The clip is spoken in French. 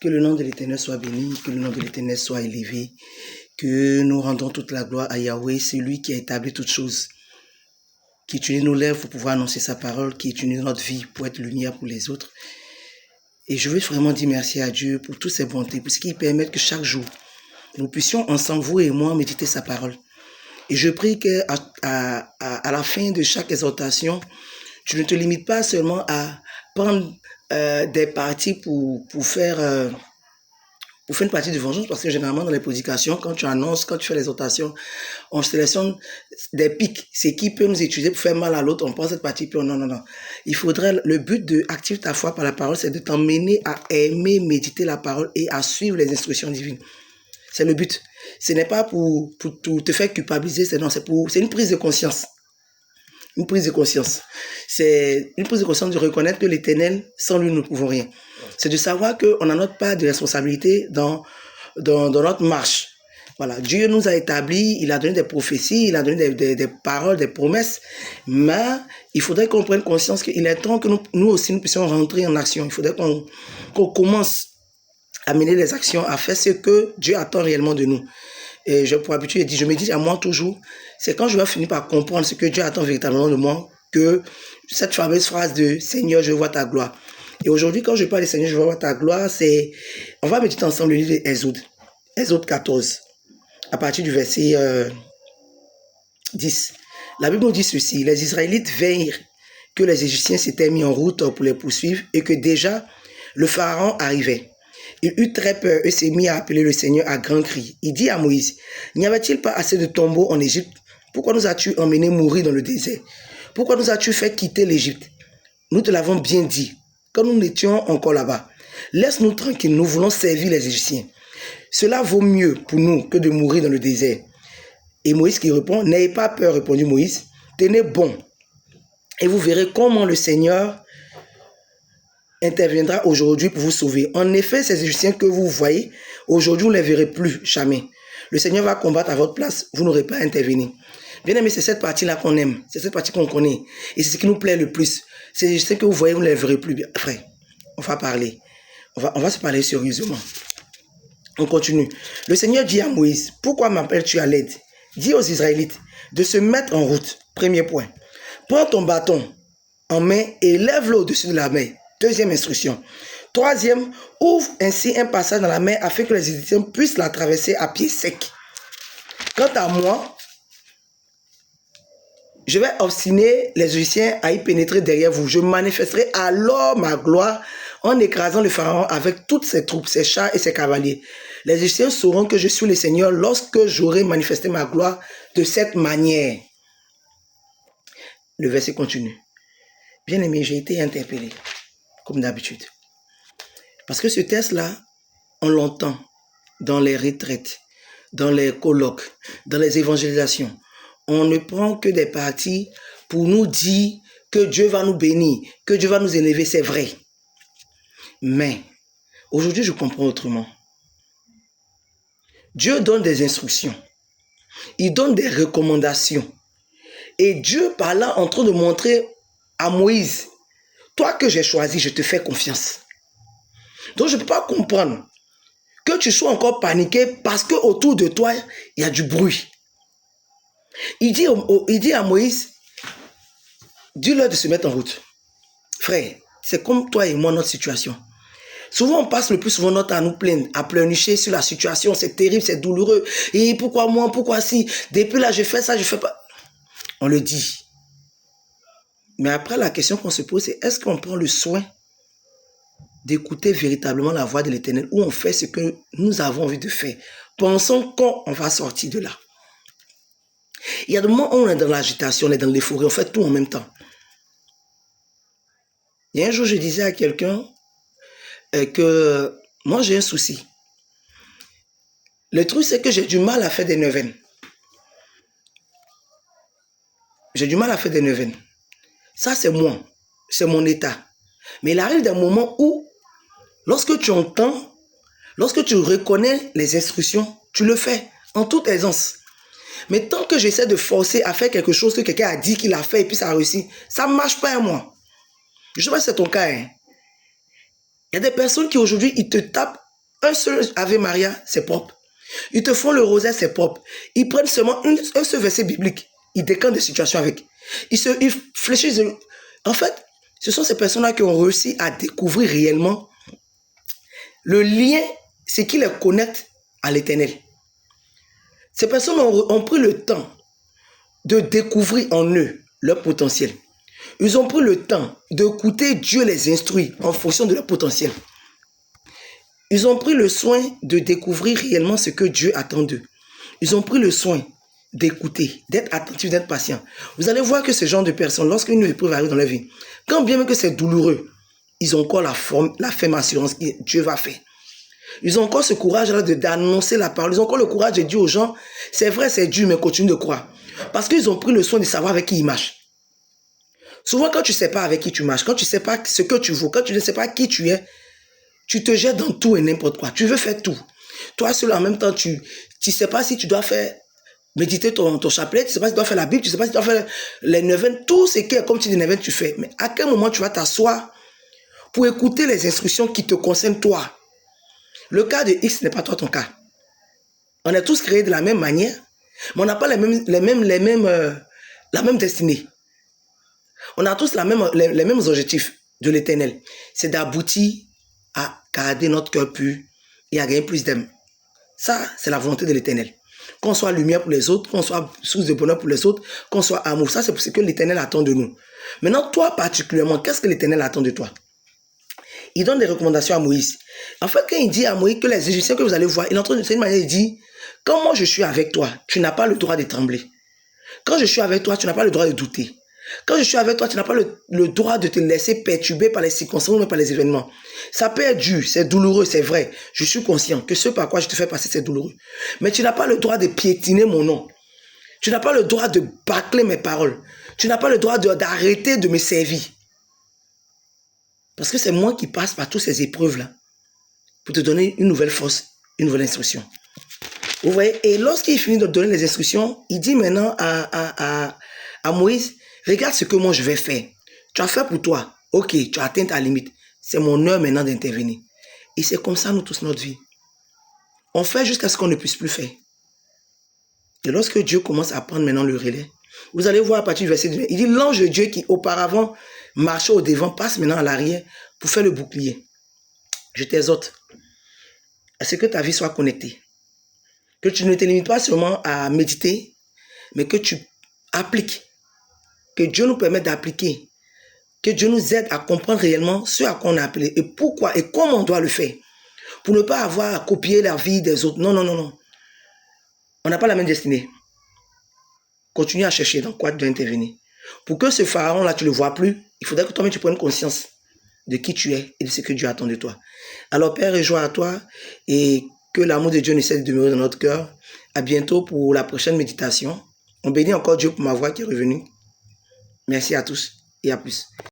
Que le nom de l'Éternel soit béni, que le nom de l'Éternel soit élevé, que nous rendons toute la gloire à Yahweh, celui qui a établi toutes choses, qui utilise nos lèvres pour pouvoir annoncer sa parole, qui utilise notre vie pour être lumière pour les autres. Et je veux vraiment dire merci à Dieu pour toutes ses bontés, pour ce qui permet que chaque jour, nous puissions ensemble, vous et moi, méditer sa parole. Et je prie qu'à la fin de chaque exhortation, tu ne te limites pas seulement à prendre des parties pour faire une partie du vengeance, parce que généralement dans les prédications, quand tu annonces, quand tu fais l'exhortation, on sélectionne des pics. C'est qui peut nous utiliser pour faire mal à l'autre, on prend cette partie, puis non. Il faudrait, le but de activer ta foi par la parole, c'est de t'emmener à aimer méditer la parole et à suivre les instructions divines. C'est le but. Ce n'est pas pour te faire culpabiliser, c'est une prise de conscience. Une prise de conscience. C'est une prise de conscience de reconnaître que l'Éternel, sans lui, nous ne pouvons rien. C'est de savoir qu'on a notre part de responsabilité dans notre marche. Voilà. Dieu nous a établis, il a donné des prophéties, il a donné des paroles, des promesses, mais il faudrait qu'on prenne conscience qu'il est temps que nous aussi, nous puissions rentrer en action. Il faudrait qu'on commence à mener les actions, à faire ce que Dieu attend réellement de nous. Et pour habitude, je me dis à moi toujours, c'est quand je vais finir par comprendre ce que Dieu attend véritablement de moi, que cette fameuse phrase de Seigneur, je vois ta gloire. Et aujourd'hui, quand je parle de Seigneur, je vois ta gloire, on va méditer ensemble le livre d'Exode, Exode 14, à partir du verset 10. La Bible nous dit ceci: les Israélites virent que les Égyptiens s'étaient mis en route pour les poursuivre et que déjà le Pharaon arrivait. Il eut très peur et s'est mis à appeler le Seigneur à grands cris. Il dit à Moïse: n'y avait-il pas assez de tombeaux en Égypte? Pourquoi nous as-tu emmenés mourir dans le désert? Pourquoi nous as-tu fait quitter l'Égypte? Nous te l'avons bien dit, quand nous n'étions encore là-bas. Laisse-nous tranquilles, nous voulons servir les Égyptiens. Cela vaut mieux pour nous que de mourir dans le désert. Et Moïse qui répond: n'ayez pas peur, répondit Moïse, tenez bon, et vous verrez comment le Seigneur interviendra aujourd'hui pour vous sauver. En effet, ces Égyptiens que vous voyez, aujourd'hui, vous ne les verrez plus jamais. Le Seigneur va combattre à votre place, vous n'aurez pas à intervenir. Bien aimé, c'est cette partie-là qu'on aime, c'est cette partie qu'on connaît. Et c'est ce qui nous plaît le plus. Ces Égyptiens que vous voyez, vous ne les verrez plus. Frère, on va parler. On va se parler sérieusement. On continue. Le Seigneur dit à Moïse: pourquoi m'appelles-tu à l'aide? Dis aux Israélites de se mettre en route. Premier point. Prends ton bâton en main et lève-le au-dessus de la mer. Deuxième instruction. Troisième, ouvre ainsi un passage dans la mer afin que les Égyptiens puissent la traverser à pied sec. Quant à moi, je vais obstiner les Égyptiens à y pénétrer derrière vous. Je manifesterai alors ma gloire en écrasant le Pharaon avec toutes ses troupes, ses chars et ses cavaliers. Les Égyptiens sauront que je suis le Seigneur lorsque j'aurai manifesté ma gloire de cette manière. Le verset continue. Bien aimé, j'ai été interpellé, comme d'habitude. Parce que ce texte-là, on l'entend dans les retraites, dans les colloques, dans les évangélisations. On ne prend que des parties pour nous dire que Dieu va nous bénir, que Dieu va nous élever, c'est vrai. Mais aujourd'hui, je comprends autrement. Dieu donne des instructions. Il donne des recommandations. Et Dieu, par là, en train de montrer à Moïse: toi que j'ai choisi, je te fais confiance. Donc, je ne peux pas comprendre que tu sois encore paniqué parce qu'autour de toi, il y a du bruit. Il dit à Moïse: dis-leur de se mettre en route. Frère, c'est comme toi et moi, notre situation. Souvent, on passe le plus souvent notre temps à nous plaindre, à pleurnicher sur la situation. C'est terrible, c'est douloureux. Et pourquoi moi, pourquoi si? Depuis là, je fais ça, je fais pas. On le dit. Mais après, la question qu'on se pose, c'est: est-ce qu'on prend le soin d'écouter véritablement la voix de l'Éternel, ou on fait ce que nous avons envie de faire? Pensons qu'on va sortir de là. Il y a des moments où on est dans l'agitation, on est dans l'euphorie, on fait tout en même temps. Il y a un jour, je disais à quelqu'un que moi, j'ai un souci. Le truc, c'est que j'ai du mal à faire des neuvaines. J'ai du mal à faire des neuvaines. Ça, c'est moi. C'est mon état. Mais il arrive des moments où, lorsque tu entends, lorsque tu reconnais les instructions, tu le fais en toute aisance. Mais tant que j'essaie de forcer à faire quelque chose que quelqu'un a dit qu'il a fait et puis ça a réussi, ça ne marche pas à moi. Je ne sais pas si c'est ton cas. Il y a des personnes qui aujourd'hui, ils te tapent Un seul Ave Maria, c'est propre. Ils te font le rosaire, c'est propre. Ils prennent seulement un seul verset biblique. Ils décantent des situations avec. Ils fléchissent. En fait, ce sont ces personnes-là qui ont réussi à découvrir réellement le lien, ce qui les connecte à l'Éternel. Ces personnes ont pris le temps de découvrir en eux leur potentiel. Ils ont pris le temps d'écouter Dieu les instruire en fonction de leur potentiel. Ils ont pris le soin de découvrir réellement ce que Dieu attend d'eux. Ils ont pris le soin d'écouter, d'être attentifs, d'être patients. Vous allez voir que ce genre de personnes, lorsqu'une épreuve arrive dans leur vie, quand bien même que c'est douloureux, ils ont encore la ferme assurance que Dieu va faire. Ils ont encore ce courage-là d'annoncer la parole. Ils ont encore le courage de dire aux gens, c'est vrai, c'est dur, mais continue de croire. Parce qu'ils ont pris le soin de savoir avec qui ils marchent. Souvent, quand tu ne sais pas avec qui tu marches, quand tu ne sais pas ce que tu vaux, quand tu ne sais pas qui tu es, tu te jettes dans tout et n'importe quoi. Tu veux faire tout. Toi, seul, en même temps, tu ne sais pas si tu dois faire méditer ton chapelet, tu ne sais pas si tu dois faire la Bible, tu ne sais pas si tu dois faire les neuvaines, tout ce qui est comme tu dis neuvaines, tu fais. Mais à quel moment tu vas t'asseoir pour écouter les instructions qui te concernent toi? Le cas de X n'est pas toi ton cas. On est tous créés de la même manière, mais on n'a pas la même destinée. On a tous les mêmes objectifs de l'Éternel. C'est d'aboutir à garder notre cœur pur et à gagner plus d'âme. Ça, c'est la volonté de l'Éternel. Qu'on soit lumière pour les autres, qu'on soit source de bonheur pour les autres, qu'on soit amour. Ça, c'est ce que l'Éternel attend de nous. Maintenant, toi particulièrement, qu'est-ce que l'Éternel attend de toi? Il donne des recommandations à Moïse. En fait, quand il dit à Moïse que les Égyptiens que vous allez voir, il est en train de cette manière, il dit, quand moi je suis avec toi, tu n'as pas le droit de trembler. Quand je suis avec toi, tu n'as pas le droit de douter. Quand je suis avec toi, tu n'as pas le droit de te laisser perturber par les circonstances ou par les événements. Ça peut être dur, c'est douloureux, c'est vrai. Je suis conscient que ce par quoi je te fais passer, c'est douloureux. Mais tu n'as pas le droit de piétiner mon nom. Tu n'as pas le droit de bâcler mes paroles. Tu n'as pas le droit d'arrêter de me servir. Parce que c'est moi qui passe par toutes ces épreuves-là pour te donner une nouvelle force, une nouvelle instruction. Vous voyez? Et lorsqu'il finit de donner les instructions, il dit maintenant à Moïse, regarde ce que moi je vais faire. Tu as fait pour toi. Ok, tu as atteint ta limite. C'est mon heure maintenant d'intervenir. Et c'est comme ça nous tous notre vie. On fait jusqu'à ce qu'on ne puisse plus faire. Et lorsque Dieu commence à prendre maintenant le relais, vous allez voir à partir du verset 2, il dit l'ange de Dieu qui auparavant marchait au devant passe maintenant à l'arrière pour faire le bouclier. Je t'exhorte à ce que ta vie soit connectée. Que tu ne te limites pas seulement à méditer, mais que tu appliques. Que Dieu nous permette d'appliquer. Que Dieu nous aide à comprendre réellement ce à quoi on a appelé et pourquoi et comment on doit le faire. Pour ne pas avoir à copier la vie des autres. Non, non, non, non. On n'a pas la même destinée. Continue à chercher dans quoi tu dois intervenir. Pour que ce pharaon-là, tu ne le vois plus, il faudrait que toi-même tu prennes conscience de qui tu es et de ce que Dieu attend de toi. Alors Père, rejoins à toi et que l'amour de Dieu ne cesse de demeurer dans notre cœur. À bientôt pour la prochaine méditation. On bénit encore Dieu pour ma voix qui est revenue. Merci à tous et à plus.